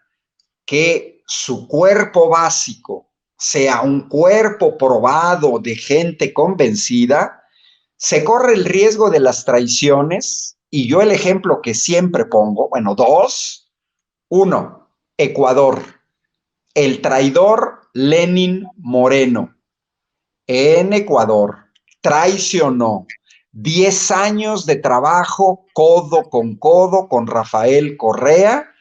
que su cuerpo básico sea un cuerpo probado de gente convencida, se corre el riesgo de las traiciones. Y yo el ejemplo que siempre pongo, bueno, dos. Uno, Ecuador. El traidor Lenin Moreno en Ecuador traicionó 10 años de trabajo codo con Rafael Correa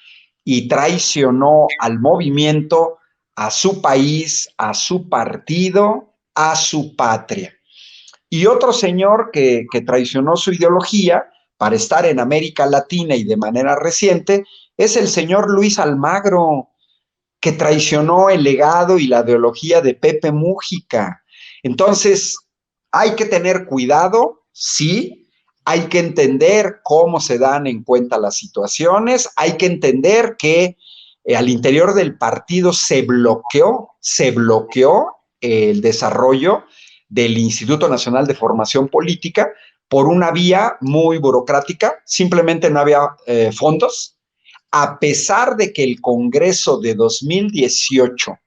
y traicionó al movimiento, a su país, a su partido, a su patria. Y otro señor que traicionó su ideología para estar en América Latina y de manera reciente es el señor Luis Almagro, que traicionó el legado y la ideología de Pepe Mújica. Entonces, hay que tener cuidado, sí, hay que entender cómo se dan en cuenta las situaciones, hay que entender que al interior del partido se bloqueó el desarrollo del Instituto Nacional de Formación Política por una vía muy burocrática, simplemente no había fondos, a pesar de que el Congreso de 2018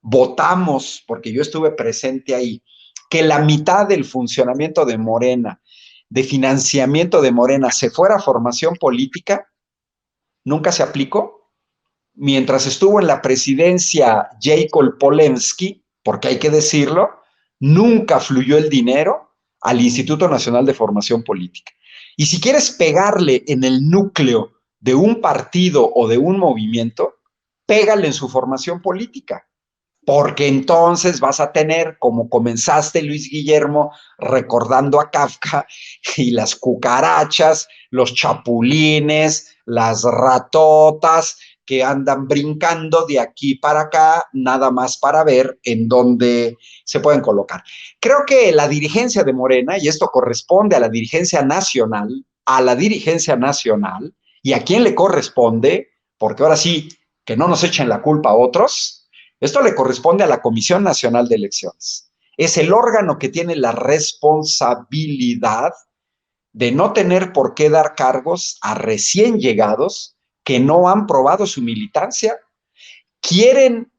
votamos, porque yo estuve presente ahí, que la mitad del funcionamiento de Morena, de financiamiento de Morena, se fuera a formación política, nunca se aplicó. Mientras estuvo en la presidencia Jacob Polensky, porque hay que decirlo, nunca fluyó el dinero al Instituto Nacional de Formación Política. Y si quieres pegarle en el núcleo de un partido o de un movimiento, pégale en su formación política, porque entonces vas a tener, como comenzaste, Luis Guillermo, recordando a Kafka, y las cucarachas, los chapulines, las ratotas, que andan brincando de aquí para acá, nada más para ver en dónde se pueden colocar. Creo que la dirigencia de Morena, y esto corresponde a la dirigencia nacional, y a quién le corresponde, porque ahora sí, que no nos echen la culpa a otros, esto le corresponde a la Comisión Nacional de Elecciones. Es el órgano que tiene la responsabilidad de no tener por qué dar cargos a recién llegados que no han probado su militancia. ¿Quieren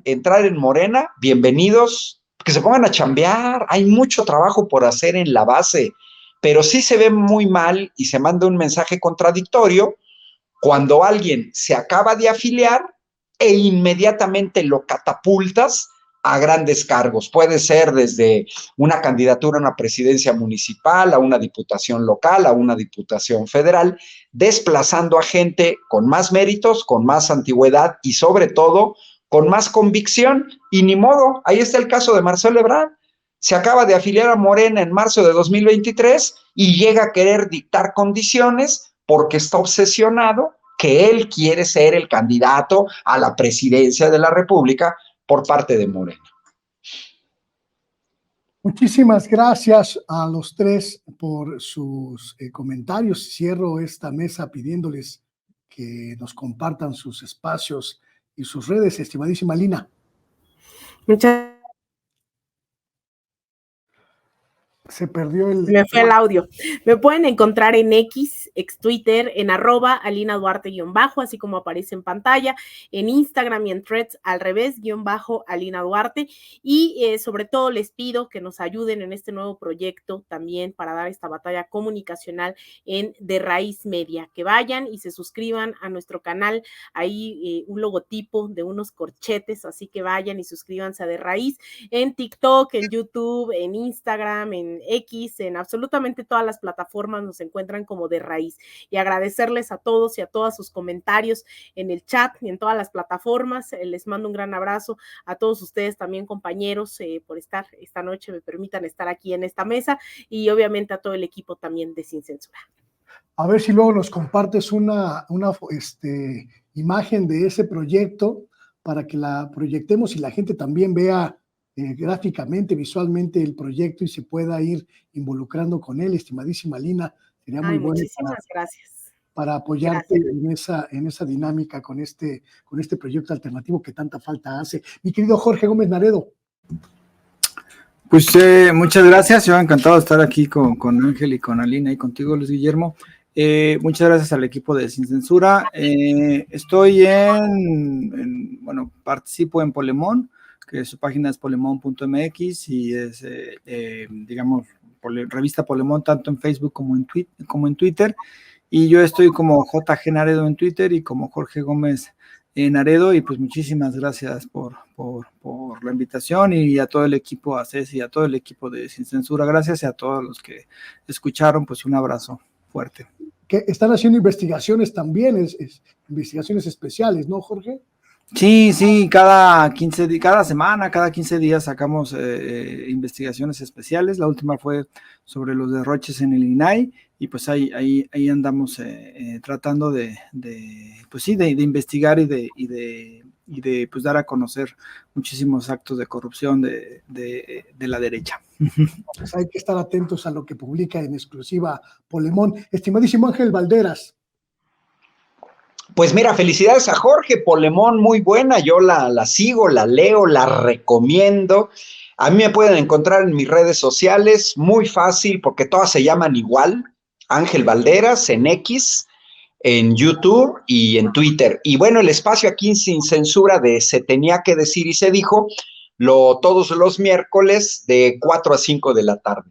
entrar en Morena? Bienvenidos, que se pongan a chambear. Hay mucho trabajo por hacer en la base, pero sí se ve muy mal y se manda un mensaje contradictorio cuando alguien se acaba de afiliar e inmediatamente lo catapultas a grandes cargos. Puede ser desde una candidatura a una presidencia municipal, a una diputación local, a una diputación federal, desplazando a gente con más méritos, con más antigüedad y sobre todo con más convicción. Y ni modo, ahí está el caso de Marcelo Ebrard. Se acaba de afiliar a Morena en marzo de 2023 y llega a querer dictar condiciones porque está obsesionado que él quiere ser el candidato a la presidencia de la República por parte de Morena. Muchísimas gracias a los tres por sus comentarios. Cierro esta mesa pidiéndoles que nos compartan sus espacios y sus redes, estimadísima Lina. Muchas Se perdió Me fue el audio. Me pueden encontrar en ex Twitter, en @AlinaDuarte_, así como aparece en pantalla, en Instagram y en Threads, al revés, _Alina Duarte. Y sobre todo les pido que nos ayuden en este nuevo proyecto también para dar esta batalla comunicacional en De Raíz Media. Que vayan y se suscriban a nuestro canal. Ahí un logotipo de unos corchetes, así que vayan y suscríbanse a De Raíz en TikTok, en YouTube, en Instagram, en X, en absolutamente todas las plataformas nos encuentran como De Raíz. Y agradecerles a todos y a todas sus comentarios en el chat y en todas las plataformas. Les mando un gran abrazo a todos ustedes también, compañeros, por estar esta noche, me permitan estar aquí en esta mesa, y obviamente a todo el equipo también de Sin Censura. A ver si luego nos compartes una imagen de ese proyecto para que la proyectemos y la gente también vea gráficamente, visualmente el proyecto y se pueda ir involucrando con él, estimadísima Lina. Sería muy bueno gracias. Para apoyarte en esa dinámica con este proyecto alternativo que tanta falta hace. Mi querido Jorge Gómez Naredo. Pues muchas gracias, yo encantado de estar aquí con Ángel y con Alina y contigo, Luis Guillermo. Muchas gracias al equipo de Sin Censura. Estoy bueno, participo en Polemón, que su página es polemon.mx y es, digamos, revista Polemón tanto en Facebook como en Twitter. Y yo estoy como JG Naredo en Twitter y como Jorge Gómez Naredo, y pues muchísimas gracias por la invitación, y a todo el equipo, a Ceci, a todo el equipo de Sin Censura, gracias, y a todos los que escucharon, pues un abrazo fuerte. Que están haciendo investigaciones también, investigaciones especiales, ¿no, Jorge? Sí, cada 15 días sacamos investigaciones especiales. La última fue sobre los derroches en el INAI, y pues ahí andamos tratando de investigar y de pues dar a conocer muchísimos actos de corrupción de la derecha. Pues hay que estar atentos a lo que publica en exclusiva Polemón. Estimadísimo Ángel Valderas. Pues mira, felicidades a Jorge. Polemón, muy buena, yo la sigo, la leo, la recomiendo. A mí me pueden encontrar en mis redes sociales, muy fácil, porque todas se llaman igual, Ángel Valderas, en X, en YouTube y en Twitter. Y bueno, el espacio aquí Sin Censura de Se Tenía que Decir y Se Dijo, todos los miércoles de 4 a 5 de la tarde.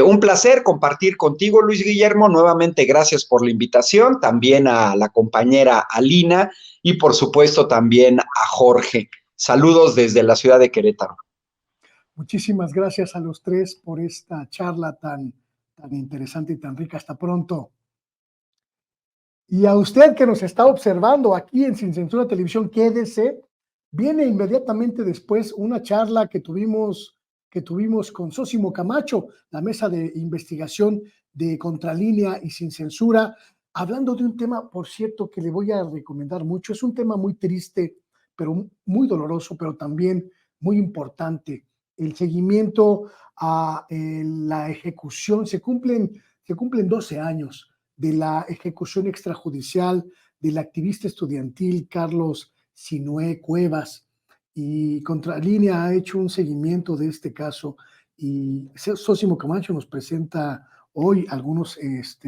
Un placer compartir contigo, Luis Guillermo. Nuevamente, gracias por la invitación. También a la compañera Alina y, por supuesto, también a Jorge. Saludos desde la ciudad de Querétaro. Muchísimas gracias a los tres por esta charla tan interesante y tan rica. Hasta pronto. Y a usted que nos está observando aquí en Sin Censura Televisión, quédese. Viene inmediatamente después una charla que tuvimos con Sósimo Camacho, la mesa de investigación de Contralínea y Sin Censura. hablando de un tema, por cierto, que le voy a recomendar mucho. Es un tema muy triste, pero muy doloroso, pero también muy importante. El seguimiento a la ejecución. Se cumplen 12 años de la ejecución extrajudicial del activista estudiantil Carlos Sinué Cuevas, y Contralínea ha hecho un seguimiento de este caso, y Sósimo Camacho nos presenta hoy algunos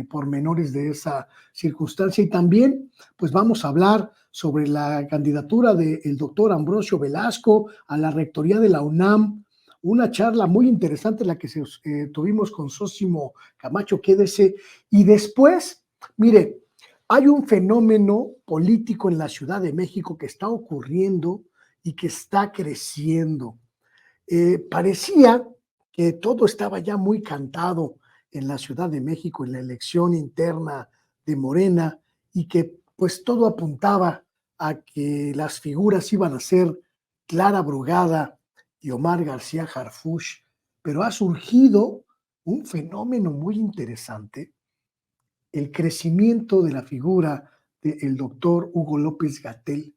pormenores de esa circunstancia. Y también pues vamos a hablar sobre la candidatura del doctor Ambrosio Velasco a la rectoría de la UNAM, una charla muy interesante la que tuvimos con Sósimo Camacho, quédese. Y después, mire, hay un fenómeno político en la Ciudad de México que está ocurriendo y que está creciendo. Parecía que todo estaba ya muy cantado en la Ciudad de México, en la elección interna de Morena, y que pues todo apuntaba a que las figuras iban a ser Clara Brugada y Omar García Harfuch, pero ha surgido un fenómeno muy interesante, el crecimiento de la figura del doctor Hugo López-Gatell,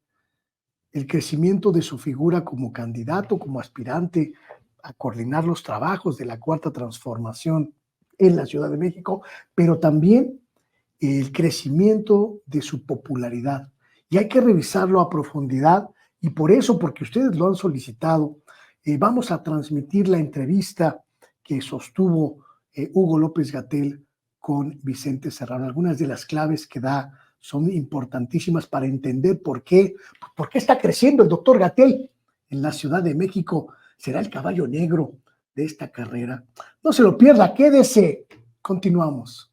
el crecimiento de su figura como candidato, como aspirante a coordinar los trabajos de la Cuarta Transformación en la Ciudad de México, pero también el crecimiento de su popularidad. Y hay que revisarlo a profundidad, y por eso, porque ustedes lo han solicitado, vamos a transmitir la entrevista que sostuvo Hugo López-Gatell con Vicente Serrano. Algunas de las claves que da son importantísimas para entender por qué está creciendo el doctor Gatell en la Ciudad de México. Será el caballo negro de esta carrera. No se lo pierda, quédese. Continuamos.